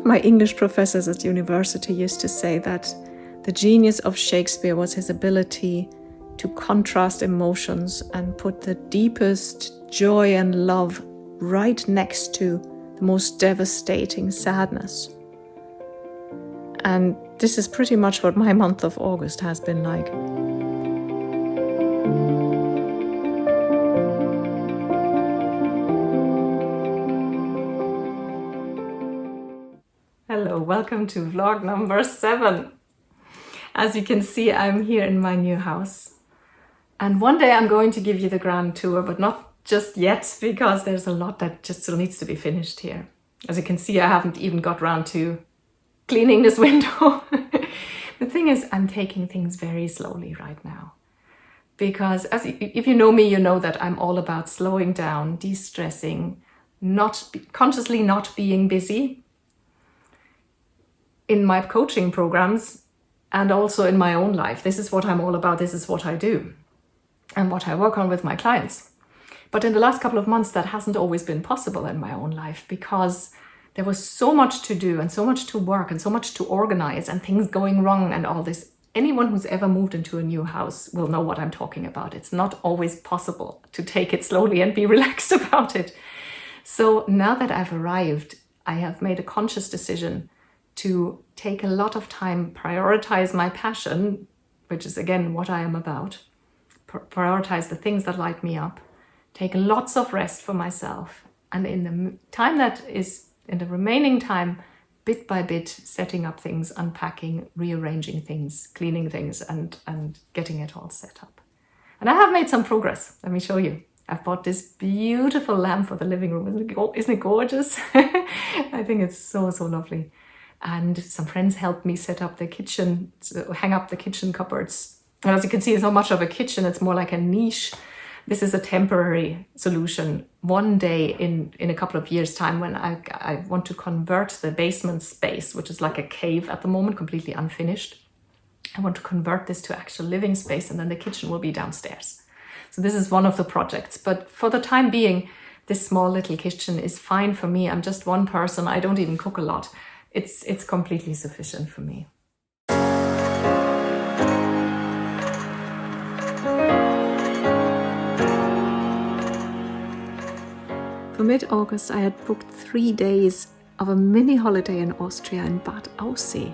of my English professors at university used to say that the genius of Shakespeare was his ability to contrast emotions and put the deepest joy and love right next to the most devastating sadness. And this is pretty much what my month of August has been like. Hello, welcome to vlog number 7. As you can see, I'm here in my new house. And one day I'm going to give you the grand tour, but not just yet, because there's a lot that just still needs to be finished here. As you can see, I haven't even got around to cleaning this window. The thing is, I'm taking things very slowly right now. Because if you know me, you know that I'm all about slowing down, de-stressing, consciously not being busy. In my coaching programs and also in my own life, this is what I'm all about, this is what I do and what I work on with my clients. But in the last couple of months, that hasn't always been possible in my own life because there was so much to do and so much to work and so much to organize and things going wrong and all this. Anyone who's ever moved into a new house will know what I'm talking about. It's not always possible to take it slowly and be relaxed about it. So now that I've arrived, I have made a conscious decision to take a lot of time, prioritize my passion, which is again what I am about, prioritize the things that light me up, take lots of rest for myself, and in the time that is in the remaining time, bit by bit, setting up things, unpacking, rearranging things, cleaning things, and getting it all set up. And I have made some progress. Let me show you. I've bought this beautiful lamp for the living room. Isn't it gorgeous? I think it's so, so lovely. And some friends helped me set up the kitchen, hang up the kitchen cupboards. And as you can see, it's not much of a kitchen, it's more like a niche. This is a temporary solution. One day in a couple of years' time, when I want to convert the basement space, which is like a cave at the moment, completely unfinished. I want to convert this to actual living space, and then the kitchen will be downstairs. So this is one of the projects. But for the time being, this small little kitchen is fine for me. I'm just one person. I don't even cook a lot. It's completely sufficient for me. For mid-August, I had booked 3 days of a mini holiday in Austria in Bad Aussee,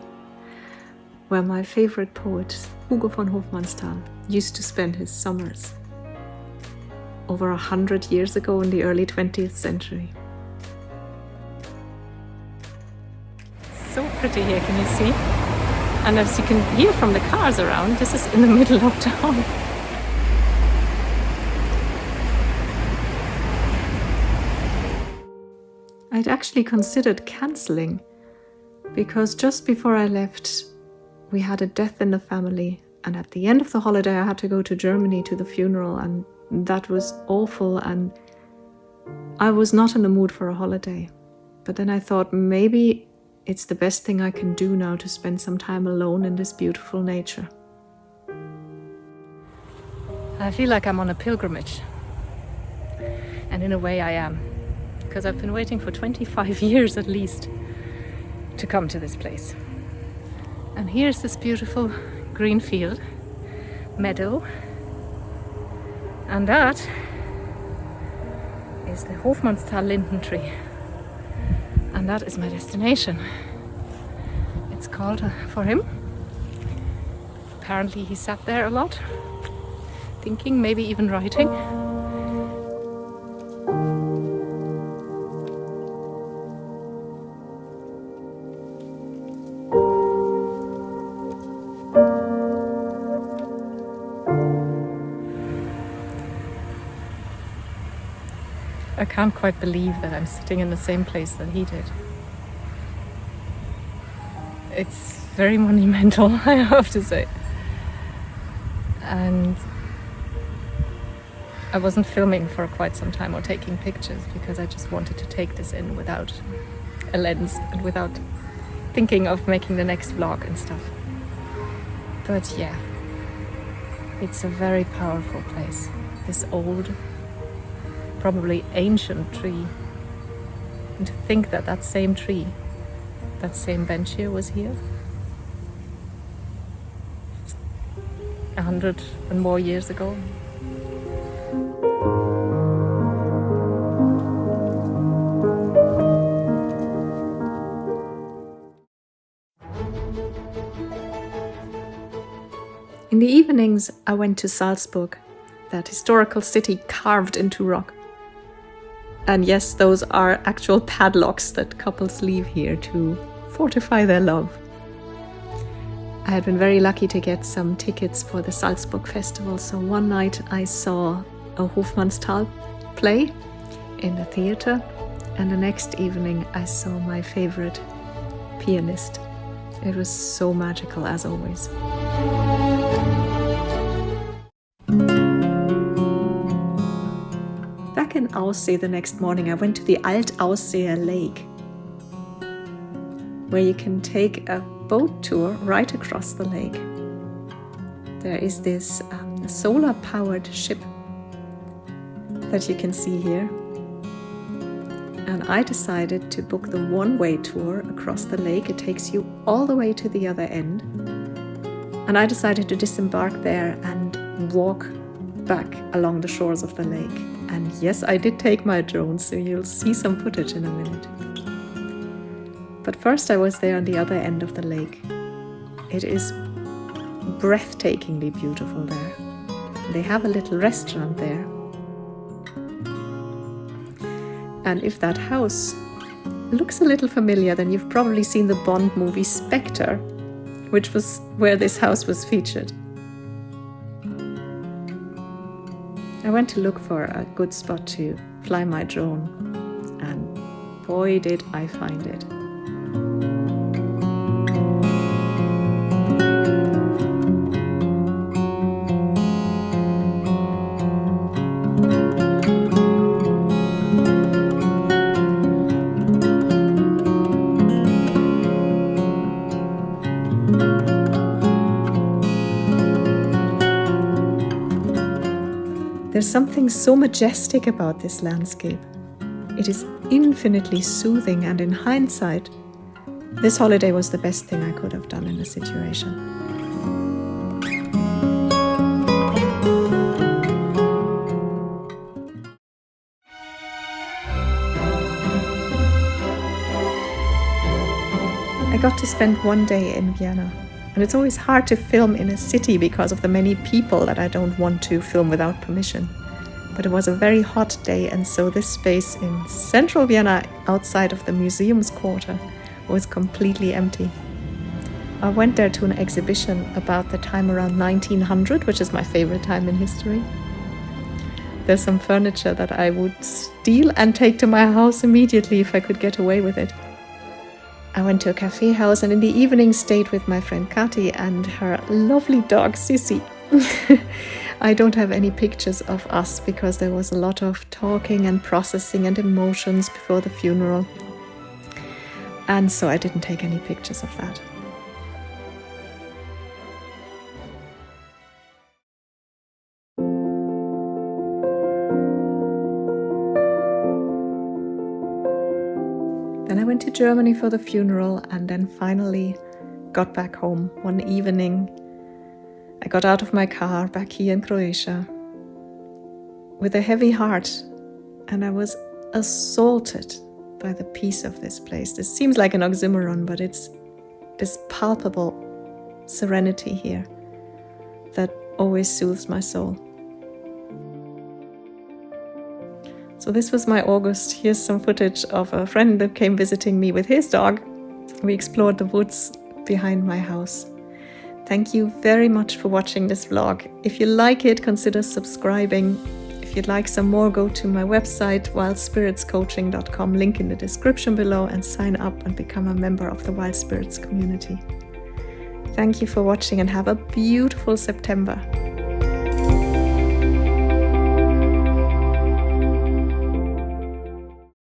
where my favorite poet, Hugo von Hofmannsthal, used to spend his summers over 100 years ago in the early 20th century. So pretty here, can you see? And as you can hear from the cars around, this is in the middle of town. I'd actually considered cancelling because just before I left, we had a death in the family, and at the end of the holiday I had to go to Germany to the funeral, and that was awful, and I was not in the mood for a holiday. But then I thought maybe it's the best thing I can do now to spend some time alone in this beautiful nature. I feel like I'm on a pilgrimage. And in a way I am. Because I've been waiting for 25 years at least to come to this place. And here's this beautiful green field, meadow. And that is the Hofmannsthal linden tree. And that is my destination. It's called for him. Apparently he sat there a lot, thinking, maybe even writing. I can't quite believe that I'm sitting in the same place that he did. It's very monumental, I have to say. And I wasn't filming for quite some time or taking pictures because I just wanted to take this in without a lens and without thinking of making the next vlog and stuff. But yeah, it's a very powerful place. This old, probably ancient tree. And to think that that same tree That same bench here was here 100 and more years ago. In the evenings, I went to Salzburg, that historical city carved into rock. And yes, those are actual padlocks that couples leave here to fortify their love. I had been very lucky to get some tickets for the Salzburg Festival, so one night I saw a Hofmannsthal play in the theater, and the next evening I saw my favorite pianist. It was so magical, as always. Back in Aussee the next morning, I went to the Alt-Ausseer Lake, where you can take a boat tour right across the lake. There is this solar-powered ship that you can see here. And I decided to book the one-way tour across the lake. It takes you all the way to the other end. And I decided to disembark there and walk back along the shores of the lake. And yes, I did take my drone, so you'll see some footage in a minute. But first I was there on the other end of the lake. It is breathtakingly beautiful there. They have a little restaurant there. And if that house looks a little familiar, then you've probably seen the Bond movie Spectre, which was where this house was featured. I went to look for a good spot to fly my drone, and boy did I find it. There's something so majestic about this landscape. It is infinitely soothing, and in hindsight, this holiday was the best thing I could have done in the situation. I got to spend one day in Vienna. And it's always hard to film in a city because of the many people that I don't want to film without permission. But it was a very hot day, and so this space in central Vienna, outside of the museum's quarter, was completely empty. I went there to an exhibition about the time around 1900, which is my favorite time in history. There's some furniture that I would steal and take to my house immediately if I could get away with it. I went to a cafe house and in the evening stayed with my friend Kati and her lovely dog Sissy. I don't have any pictures of us because there was a lot of talking and processing and emotions before the funeral. And so I didn't take any pictures of that. Then I went to Germany for the funeral and then finally got back home one evening. I got out of my car back here in Croatia with a heavy heart, and I was assaulted by the peace of this place. This seems like an oxymoron, but it's this palpable serenity here that always soothes my soul. So this was my August. Here's some footage of a friend that came visiting me with his dog. We explored the woods behind my house. Thank you very much for watching this vlog. If you like it, consider subscribing. If you'd like some more, go to my website, wildspiritscoaching.com, link in the description below, and sign up and become a member of the Wild Spirits community. Thank you for watching and have a beautiful September.